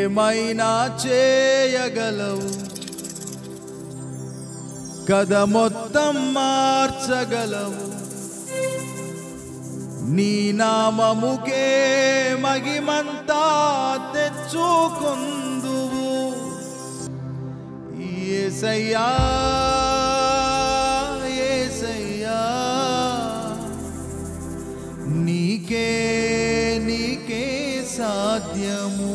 ఏమైనా చేయగలవు, కథ మొత్తం మార్చగలవు. నీ నామముకే మహిమంతా తెచ్చుకొందువు. యేసయ్యా యేసయ్యా, నీకే నీకే సాధ్యము.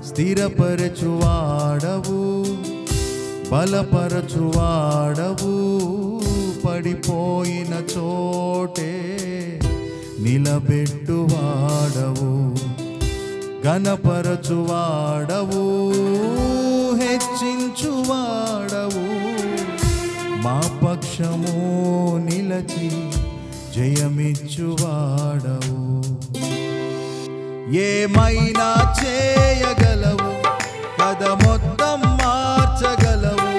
స్థిరపరచువాడవు, బలపరచువాడవు, పడిపోయిన చోటే నిలబెట్టువాడవు. ఘనపరచువాడవు, హెచ్చించువాడవు, మా పక్షము నిలచి జయమిచ్చువాడవు. ఏమైనా చేయగలవు, కథ మొత్తం మార్చగలవు.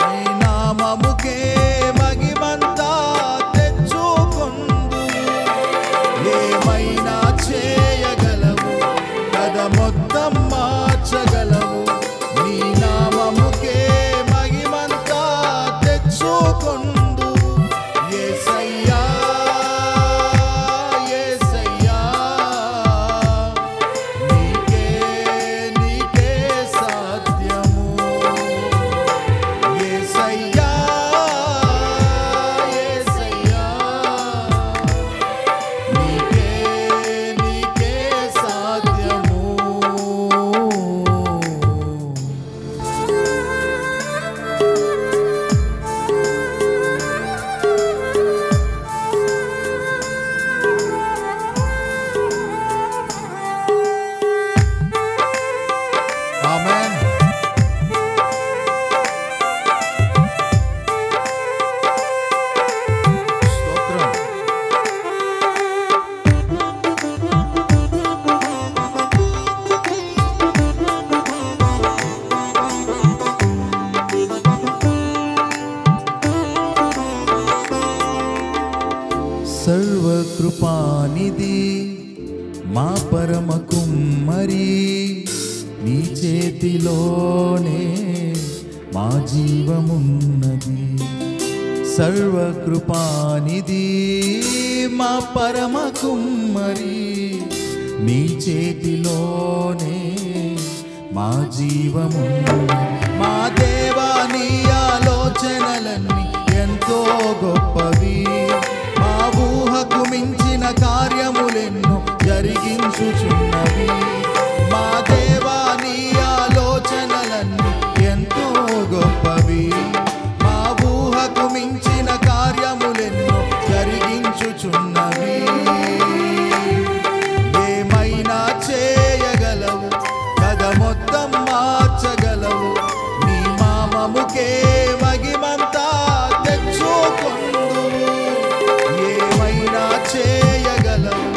నీ నామముకే మహిమంతా తెచ్చుకొందువు. ఏమైనా చేయగలవు, కథ మొత్తం మార్చగలవు. నీ నామముకే మహిమంతా తెచ్చుకొందువు. యేసయ్యా సర్వకృపానిధి మా పరమ కుమ్మరి, నీ చేతిలోనే మా జీవమున్నది. సర్వకృపానిధి మా పరమ కుమ్మరి, నీ చేతిలోనే మా జీవమున్నది. మా దేవా, నీ ఆలోచనలన్నీ ఎంతో గొప్పవి. మా ఊహకు మించిన కార్యములెన్నో జరిగించుచున్నవి. మా దేవా, నీ ఆలోచనలన్నీ ఎంతో గొప్పవి. మా ఊహకు మించిన కార్యములెన్నో జరిగించుచున్నవి. ఏమైనా చేయగలవు, కథ మొత్తం మార్చగలవు. నీ నామముకే మహిమంతా తెచ్చుకొందువు. ఏమైనా చేయగలవు,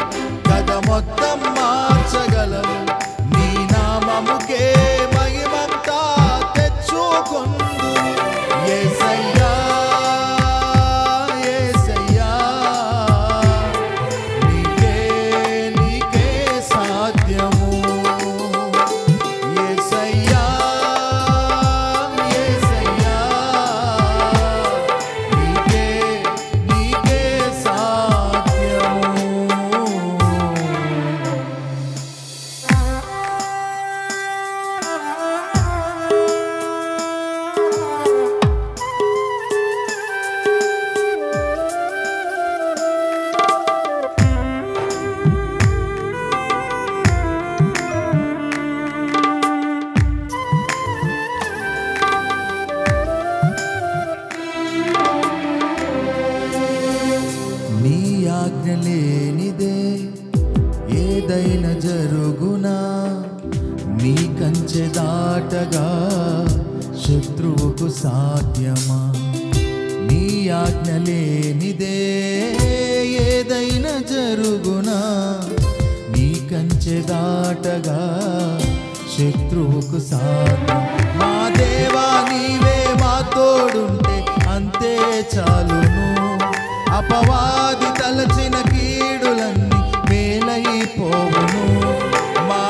కథ మొత్తం మార్చగలవు. నీ నామముకే మహిమంతా తెచ్చుకొందువు. యేసయ్యా యేసయ్యా, నీకే నీకే సాధ్యము. యేసయ్యా యేసయ్యా, నీకే నీకే సాధ్యము. నీ ఆజ్ఞ లేనిదే ఏదైనా జరుగునా, నీ కంచె దాటగా శత్రువుకు సాధ్యమా. నీ ఆజ్ఞ లేనిదే ఏదైనా జరుగునా, నీ కంచె దాటగా శత్రువుకు సాధ్యం. మా దేవా, నీవే మా తోడుంటే అంతే చాలును. అపవాది తలచిన కీడులన్నీ మేలైపోవును. మా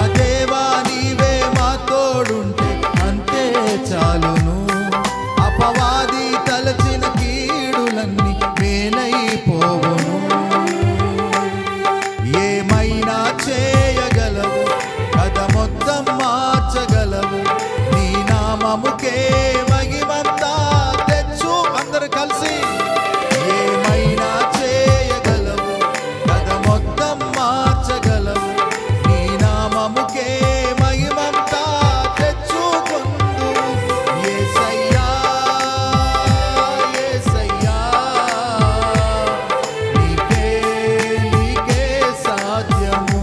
చేయగలవు, కథ మొత్తం మార్చగలవు. నీ నామముకే మహిమంతా తెచ్చు. అందరూ కలిసి ఏమైనా చేయగలవు, కథ మొత్తం మార్చగలవు. నీ నామముకే మహిమంతా తెచ్చుకొందు. యేసయ్యా యేసయ్యా నీకే నీకే సాధ్యము.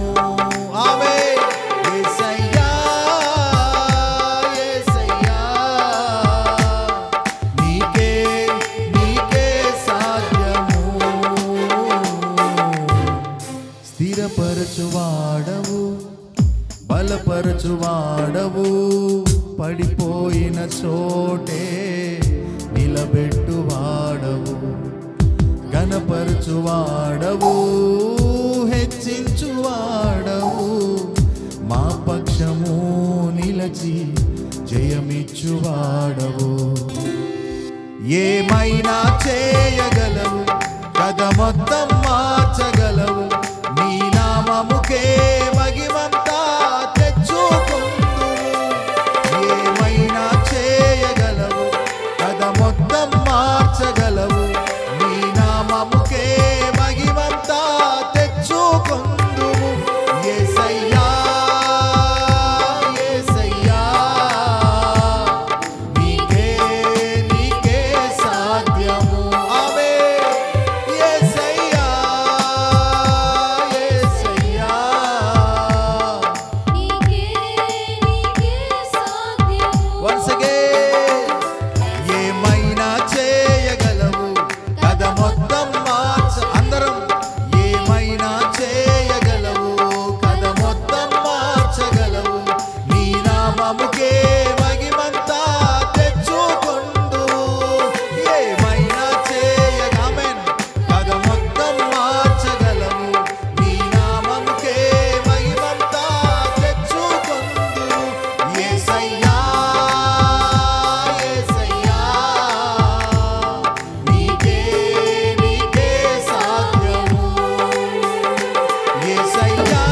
ఆమేన్. యేసయ్యా యేసయ్యా నీకే నీకే సాధ్యము. స్థిరపరచువాడవు, బలపరచువాడవు, పడిపోయిన చోటే నిలబెట్టువాడవు. ఘనపరచువాడవు, హెచ్చించువాడవు, మా పక్షము నిలచి జయమిచ్చువాడవు. ఏమైనా చేయగలవు, కథ మొత్తం మార్చగలవు. నీ నామముకే మహిమంతా తెచ్చుకొందువు. ఏమైనా చేయగలవు, కథ మొత్తం మార్చగలవు. నీ నామముకే మహిమంతా తెచ్చుకొందువు. యేసయ్యా యేసయ్యా నీకే నీకే సాధ్యము. ఆమేన్. యేసయ్యా యేసయ్యా నీకే నీకే సాధ్యము. once again ఏమైనా చేయగలవు, కథ మొత్తం మార్చ. అందరం ఏమైనా చేయగలవు, కథ మొత్తం మార్చగలవు. నీ నామముకే మహిమంతా తెచ్చుకొందు. ఏమైనా చేయగలవు, కథ మొత్తం మార్చగలవు. నీ నామముకే మహిమంతా తెచ్చుకొందు. యేసయ్యా యేసయ్యా నీకే నీకే సాధ్యము. యేసయ్యా